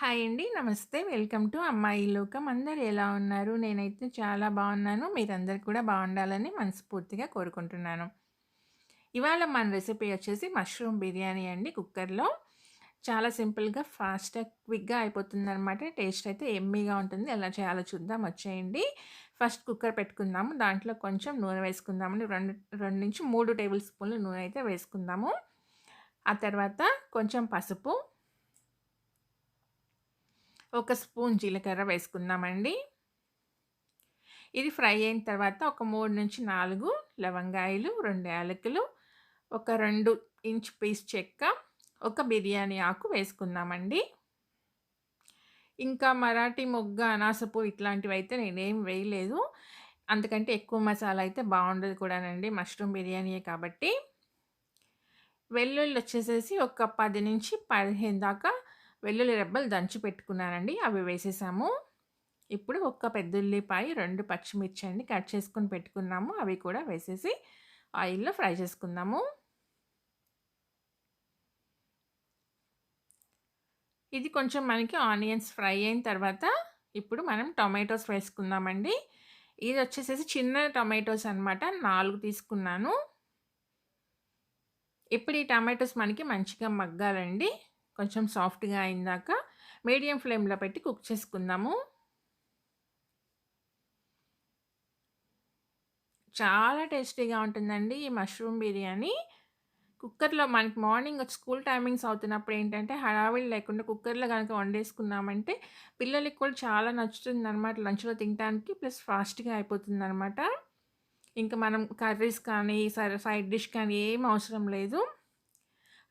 Hi అండి. నమస్తే. Welcome to అమ్మాయి లోకం. అందరూ ఎలా ఉన్నారు? నేనైతే చాలా బాగున్నాను. మీరందరూ కూడా బాగుండాలని మనస్ఫూర్తిగా కోరుకుంటున్నాను. ఇవాళ మన రెసిపీ వచ్చేసి మష్రూమ్ బిర్యానీ అండి కుక్కర్‌లో. చాలా సింపుల్‌గా, ఫాస్ట్‌గా, క్విక్‌గా అయిపోతుందనమాట. టేస్ట్ అయితే యమ్మీగా ఉంటుంది. ఎలా చేయాలో చూద్దాం వచ్చేయండి. ఫస్ట్ కుక్కర్ పెట్టుకుందాము. దాంట్లో కొంచెం నూనె వేసుకుందామండి. 2-3 టేబుల్ స్పూన్‌లు నూనె అయితే వేసుకుందాము. ఆ తర్వాత కొంచెం పసుపు, ఒక స్పూన్ జీలకర్ర వేసుకుందామండి. ఇది ఫ్రై అయిన తర్వాత ఒక 3-4 లవంగాయలు, 2 యాలకులు, ఒక 2 ఇంచ్ పీస్ చెక్క, ఒక బిర్యానీ ఆకు వేసుకుందామండి. ఇంకా మరాఠీ మొగ్గ, అనాస పువ్వు ఇట్లాంటివైతే నేనేం వేయలేదు. అంతకంటే ఎక్కువ మసాలా అయితే బావుండదు కూడానండి. మష్రూమ్ బిర్యానీయే కాబట్టి. వెల్లుల్లొచ్చేసేసి ఒక 10-15 దాకా వెల్లుల్లి రెబ్బలు దంచి పెట్టుకున్నానండి. అవి వేసేసాము. ఇప్పుడు ఒక పెద్ద ఉల్లిపాయ, 2 పచ్చిమిర్చి అండి కట్ చేసుకొని పెట్టుకున్నాము. అవి కూడా వేసేసి ఆయిల్‌లో ఫ్రై చేసుకుందాము. ఇది కొంచెం మనకి ఆనియన్స్ ఫ్రై అయిన తర్వాత ఇప్పుడు మనం టొమాటోస్ వేసుకుందామండి. ఇదొచ్చేసేసి చిన్న టొమాటోస్ అనమాట. 4 తీసుకున్నాను. ఇప్పుడు ఈ టమాటోస్ మనకి మంచిగా మగ్గాలండి. కొంచెం సాఫ్ట్‌గా అయిందాక మీడియం ఫ్లేమ్‌లో పెట్టి కుక్ చేసుకుందాము. చాలా టేస్టీగా ఉంటుందండి ఈ మష్రూమ్ బిర్యానీ. కుక్కర్‌లో మనకి మార్నింగ్ స్కూల్ టైమింగ్స్ అవుతున్నప్పుడు ఏంటంటే, హడావిడి లేకుండా కుక్కర్‌లో గనక వండేసుకున్నామంటే, పిల్లలకి కూడా చాలా నచ్చుతుందనమాట లంచ్‌లో తినటానికి. ప్లస్ ఫాస్ట్‌గా అయిపోతుందనమాట. ఇంక మనం కర్రీస్ కానీ, సైడ్ డిష్ కానీ ఏం అవసరం లేదు.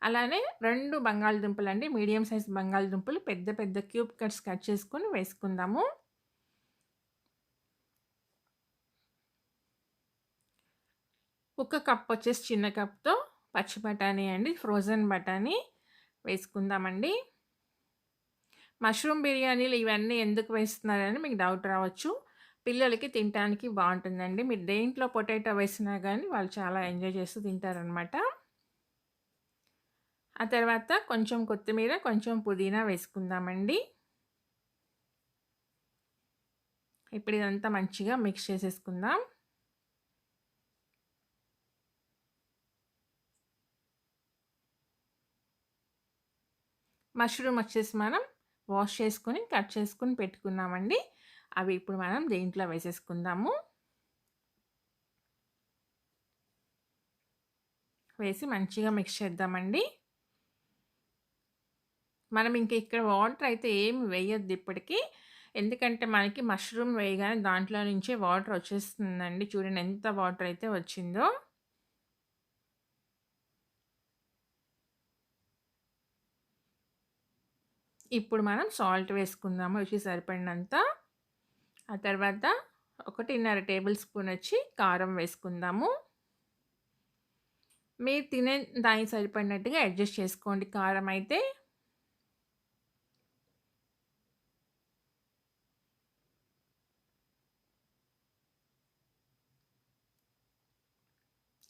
అలానే 2 బంగాళదుంపలండి. మీడియం సైజ్ బంగాళదుంపలు పెద్ద పెద్ద క్యూబ్ కట్ చేసుకొని వేసుకుందాము. ఒక కప్ వచ్చేసి చిన్న కప్‌తో పచ్చి బఠానీ అండి. ఫ్రోజన్ బఠానీ వేసుకుందామండి. మష్రూమ్ బిర్యానీలు ఇవన్నీ ఎందుకు వేస్తున్నారని మీకు డౌట్ రావచ్చు. పిల్లలకి తినటానికి బావుంటుందండి. మీరు దేంట్లో పొటాటో వేసినా గానీ వాళ్ళు చాలా ఎంజాయ్ చేస్తూ తింటారనమాట. ఆ తర్వాత కొంచెం కొత్తిమీర, కొంచెం పుదీనా వేసుకుందామండి. ఇప్పుడు ఇదంతా మంచిగా మిక్స్ చేసేసుకుందాం. మష్రూమ్ వచ్చేసి మనం వాష్ చేసుకొని, కట్ చేసుకొని పెట్టుకున్నామండి. అవి ఇప్పుడు మనం దీంట్లో వేసేసుకుందాము. వేసి మంచిగా మిక్స్ చేద్దామండి. మనం ఇంక ఇక్కడ వాటర్ అయితే ఏమి వేయొద్దు ఇప్పటికి. ఎందుకంటే మనకి మష్రూమ్ వేయగానే దాంట్లో నుంచే వాటర్ వచ్చేస్తుందండి. చూడండి ఎంత వాటర్ అయితే వచ్చిందో. ఇప్పుడు మనం సాల్ట్ వేసుకుందాము రుచికి సరిపడినంత. ఆ తర్వాత 1.5 టేబుల్ స్పూన్ వచ్చి కారం వేసుకుందాము. మీరు తినే దానికి సరిపడినట్టుగా అడ్జస్ట్ చేసుకోండి కారం అయితే.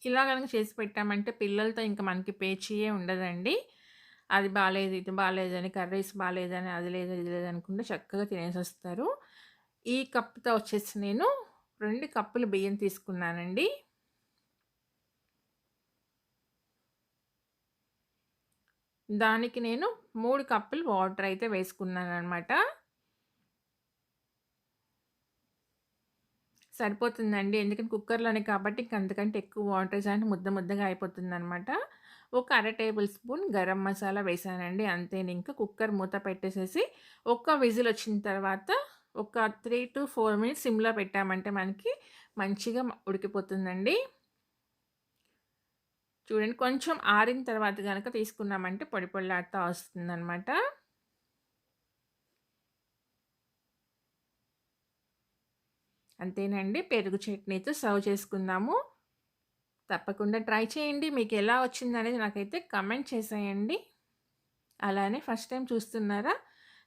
ఇలా గనుక చేసి పెట్టామంటే పిల్లలతో ఇంక మనకి పేచీయే ఉండదండి. అది బాలేదు, ఇది బాలేదని, కర్రీస్ బాలేదని, అది లేదు, ఇది లేదనకుండా చక్కగా తినేసొస్తారు. ఈ కప్‌తో వచ్చేసి నేను 2 కప్పులు బియ్యం తీసుకున్నానండి. దానికి నేను 3 కప్పులు వాటర్ అయితే వేసుకున్నాననమాట. సరిపోతుందండి. ఎందుకంటే కుక్కర్‌లోనే కాబట్టి ఇంక అంతకంటే ఎక్కువ వాటర్ ఏసామంటే ముద్ద ముద్దగా అయిపోతుందనమాట. ఒక అర టేబుల్ స్పూన్ గరం మసాలా వేసానండి. అంతేనింక కుక్కర్ మూత పెట్టేసేసి ఒక్క విజిల్ వచ్చిన తర్వాత ఒక 3-4 మినిట్స్ సిమ్‌లో పెట్టామంటే మనకి మంచిగా ఉడికిపోతుందండి. చూడండి కొంచెం ఆరిన తర్వాత గనక తీసుకున్నామంటే పొడి పొడిలాడుతా వస్తుందనమాట. అంతేనండి. పెరుగు చట్నీతో సర్వ్ చేసుకుందాము. తప్పకుండా ట్రై చేయండి. మీకెలా వచ్చిందనేది నాకైతే కామెంట్ చేసేయండి. అలానే ఫస్ట్ టైమ్ చూస్తున్నారా?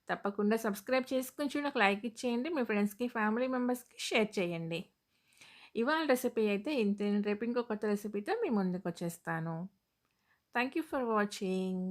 తప్పకుండా సబ్స్క్రైబ్ చేసుకొని చూడి ఒక లైక్ ఇచ్చేయండి. మీ ఫ్రెండ్స్‌కి, ఫ్యామిలీ మెంబర్స్‌కి షేర్ చేయండి. ఇవాళ రెసిపీ అయితే ఇంతే. రేపు ఇంకో కొత్త రెసిపీతో మీ ముందుకొచ్చేస్తాను. Thank you for watching.